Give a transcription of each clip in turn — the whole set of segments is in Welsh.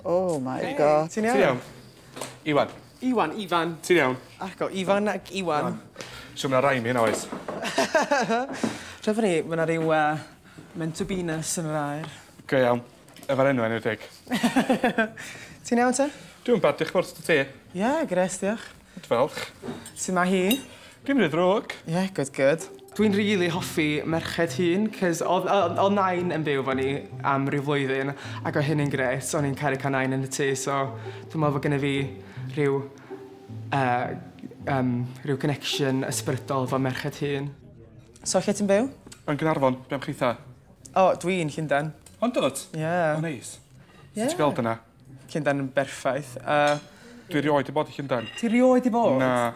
Oh my God. Ti'n iawn? Iwan. Iwan, Ifan. Ti'n iawn? Ac o, Ifan ac Iwan. Siw mna rai mi hynna oes. Trefyn ni, mae yna ryw mentobinas yn yr air. Go iawn. Efo'r enw enwedig. Ti'n iawn te? Dwi'n bad, diolch fawr ti. Ie, gres, diolch. Yd falch. Sut mae hi? Dim rhaid drwg. Ie, good. Dwi'n rili hoffi merched hun, cys oedd Nain yn byw fo ni am ryw flwyddyn, ac o hynny'n gret, o'n i'n caru cael Nain yn y tŷ, so dwi'n meddwl bod gennym fi ryw connection ysbrydol fo merched hun. So, lle ti'n byw? Yn Gynarfon, be am chitha? O, dwi'n Llundain. Ond dod? Ie. O, neis. Sut ti'n gweld yna? Llundain yn berffaith. Dwi rioed i bod i Llundain. Ti rioed i bod? Na.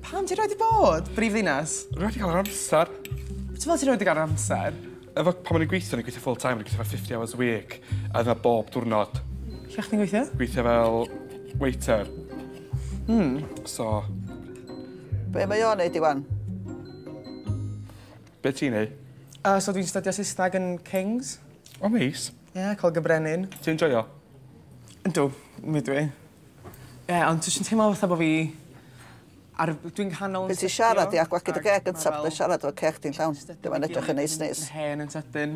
Pam ti rioed i bod? Brifddinas? Rioed i gael yr amser. Ti'n fel ti rioed i gael yr amser? Efo pan o'n i'n gweithio full time, o'n i'n gweithio 50 hours a week, a dyna bob diwrnod. Lle chdi'n gweithio? Gweithio fel waiter. So... Be mae o'n neud, Iwan? Be ti'n neud? So dwi'n studio Saesneg yn Kings. O, neis. Ie, Colga Brenin. Ti'n joio? Yndw, mi dwi. Ie, ond dwi'n teimlo fatha bod fi... Dwi'n canol... Be ti siarad i agwag gyda geg yn tap, dwi'n siarad o'r cech ti'n llawn. Dwi'n edrych yn neis. Yn hen yn tydyn.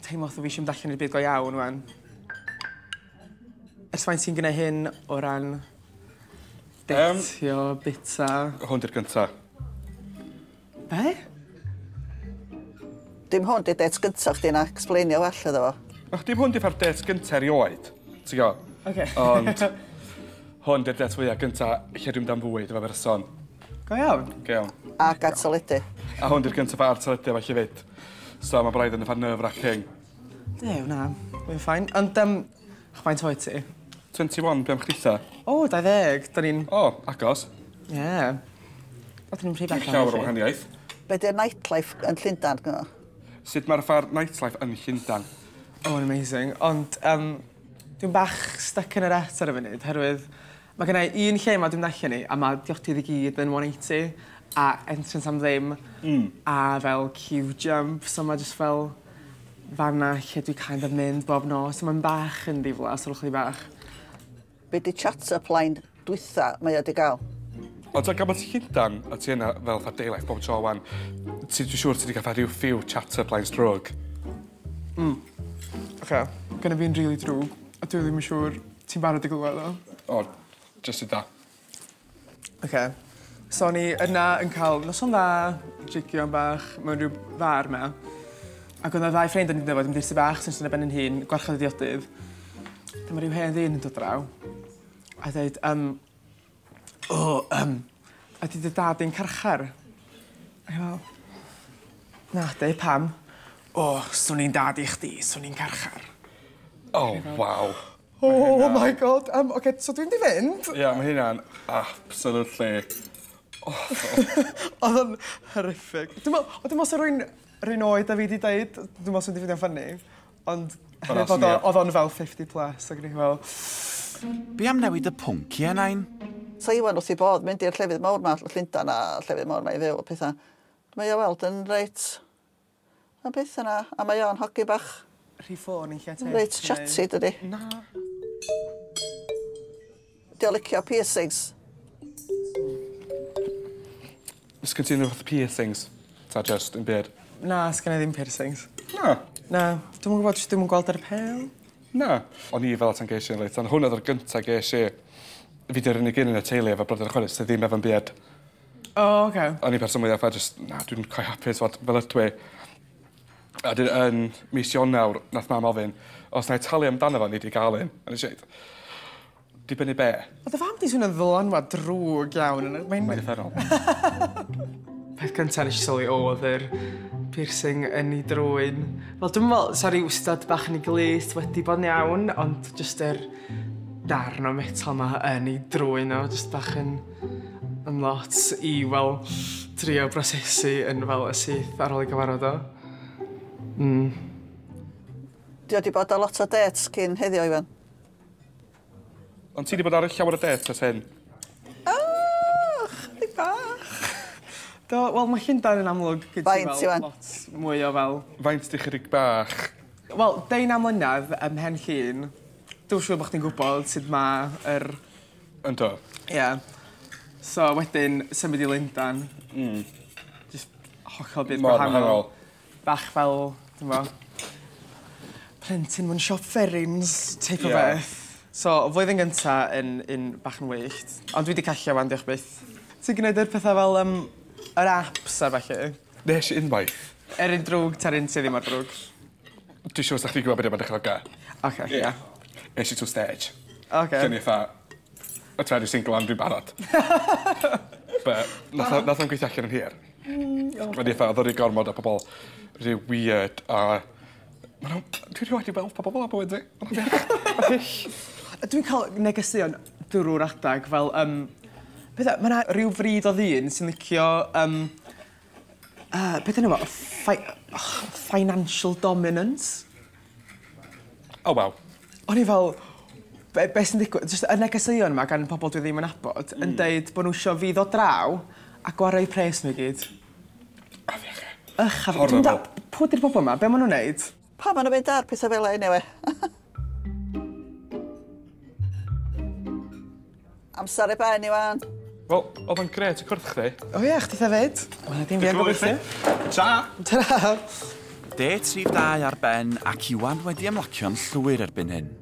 Teimlo fatha fi eisiau mynd allan i'r byd go iawn, wan. Ers faint ti'n gwneud hyn o ran... Detio, bita... Hwn di'r gynta. Be? Dim hwn di det gyntaf chdi na explainio well iddo fo. Och, dim hwn di ffa'r det gynta erioed. Ti'n go? Oce. Ond... Hwn di'r det fwyaf gynta lle dwi'n dan fwyd efo person. Go iawn? Go iawn. A gad teledu. A hwn di'r gyntaf ar teledu efo lle fyd. So mae braidd yn efo nerve-wracking. Ie, na. Mae'n ffain. Ond, faint oed ti? 21, be am chritha? O, 20. Da ni'n... O, agos. Ie. Da ni'n rhy bach Llawer o wahaniaeth. Be di'r nightlife yn Llundain gyda? Sut mae'r ffa'r nightlife yn Llundain? O, yn amazing. Ond, dwi'n bach stuck yn yr et ar y funud, herwydd mae gennau un lle mae dwi'n allan ni, a mae diodydd i gyd yn 180, a entrance am ddim, a fel queue jump, so mae jyst fel fanna lle dwi kind of mynd bob nos, so mae'n bach yn ddiflas, o'r chdi bach. Be di chat-up line dwytha mae o di gael? Ond ti'n gael ti Llundain, a ti yna fel ffa daylife bob tro wan, dwi'n siŵr ti wedi cael rhyw few chat-up lines drwg. Oce, gynna fi'n rili drwg, a dwi ddim yn siŵr ti'n barod i glywed o. O, just i da. Oce, so ni yna yn cael noson dda, jigio yn bach mewn rhyw far me. Ac oedd yna ddau ffrind yn dod yn dirsi bach sy'n sy'n y ben yn hun, gwarchod y diodydd. Dyma rhyw hen ddyn yn dod draw. A dweud, ydy dy dad i'n carchar? A i fel, na, de, pam? O, swn i'n dad i chdi, swn i'n carchar. O, waw. Oh my God, oce, so dwi'n di fynd? Ia, mae hynna'n absolutely... Oedd o'n horrific. Dwi'n meddwl sa rwy'n oed a fi di dweud, dwi'n meddwl sy'n di fyddi'n ffynnu, ond oedd o'n fel 50 plus, ac yn ei fel... Be am newid y pwnc i Nain? Sa Iwan wrth i bod mynd i'r llefydd mawr ma, Llundain a llefydd mawr ma i fyw o pethau. Mae o weld yn reit... A beth yna, a mae o'n hogi bach... Rhi ffôn i'n lle te. Reit chatty, dydi? Na. Di o licio piercings. Ys gen ti'n rhywbeth piercings? Ta just yn byd? Na, sgan i ddim piercings. Na. Na, dwi'n gwybod, dwi'n gweld ar y pel. Na. O'n i fel tan geisio yn leit, ond hwn oedd o'r gyntaf geisio. Fi di'r unig un yn y teulu efo brodyr chwarae, sydd ddim efo'n byd. O, oce. O'n i person mwyaf, na, dwi'n cael hapus fel ydw i. A yn mis Ionawr, nath mam ofyn, os na i talu amdano fo, ni di gael un. A ni eisiau, dibynnu be? Oedd y fam di swn yn ddylanwad drwg iawn. Mae'n effernol. Peth gyntaf nes i sylwi oedd yr piercing yn ei drwyn. Wel, dwi'n meddwl, sori, wstad bach yn ei glist wedi bod yn iawn, ond jyst yr darn o metal ma yn ei drwyn o, jyst bach yn lot i, wel, trio prosesu yn fel y syth ar ôl i gyfarfod o. Di o di bod a lot o dates cyn heddiw, Iwan? Ond ti di bod ar y llawer o det as hyn? Chdi bach. Wel, mae Llundain yn amlwg gyda Faint, Iwan? lot mwy o fel... Faint di chydig bach? Wel, 10 mlynedd ym Mhen Llun, dwi'n siŵr bod chdi'n gwybod sut mae yr... Ynddo. Ie. So, wedyn, symud i Lundan. Just hollol byd Mor gwahanol. wahanol. Bach fel, dwi'n bo, plentyn mewn siop ferins, type o Ie. beth. So, flwyddyn gynta yn bach yn wyllt. Ond dwi wedi callio wan, diolch byth. Ti'n gwneud yr pethau fel yr apps a falle? Nes i unwaith. Un drwg, ta'r un sydd ddim ar drwg. Dwi'n siŵr sa'ch chi gwybod beth mae'n dechrau. Oce, ie. Nes i to stage. Oce. Dyna eitha... Y trefnu single am dwi'n barod. Nath o'n gweithio allan yn hir. Mae'n eitha, oedd o'r gormod o pobl rhyw weird a... Dwi'n rhywbeth i weld pa bobl a bywyd fi. Dwi'n cael negeseuon drwy'r adag fel... Beth mae yna rhyw fryd o ddyn sy'n licio... beth yna fo? Financial dominance? O, waw. O'n i fel... Be sy'n digwydd? Just y negeseuon yma gan pobl dwi ddim yn abod yn deud bod nhw eisiau fi ddod draw a gwario pres nhw i gyd. Horrible. Pwy di'r bobl yma? Be maen nhw'n neud? Pa maen nhw'n mynd ar pethau fel ein ewe? Amser e bain i wan. Wel, oedd o'n gret i cwrdd chdi. O ie, chdi hefyd. Wel, dim fi yn gobeithio. Ta! Ta-ra! Det rhif 2 ar ben ac Iwan wedi ymlacio'n llwyr erbyn hyn.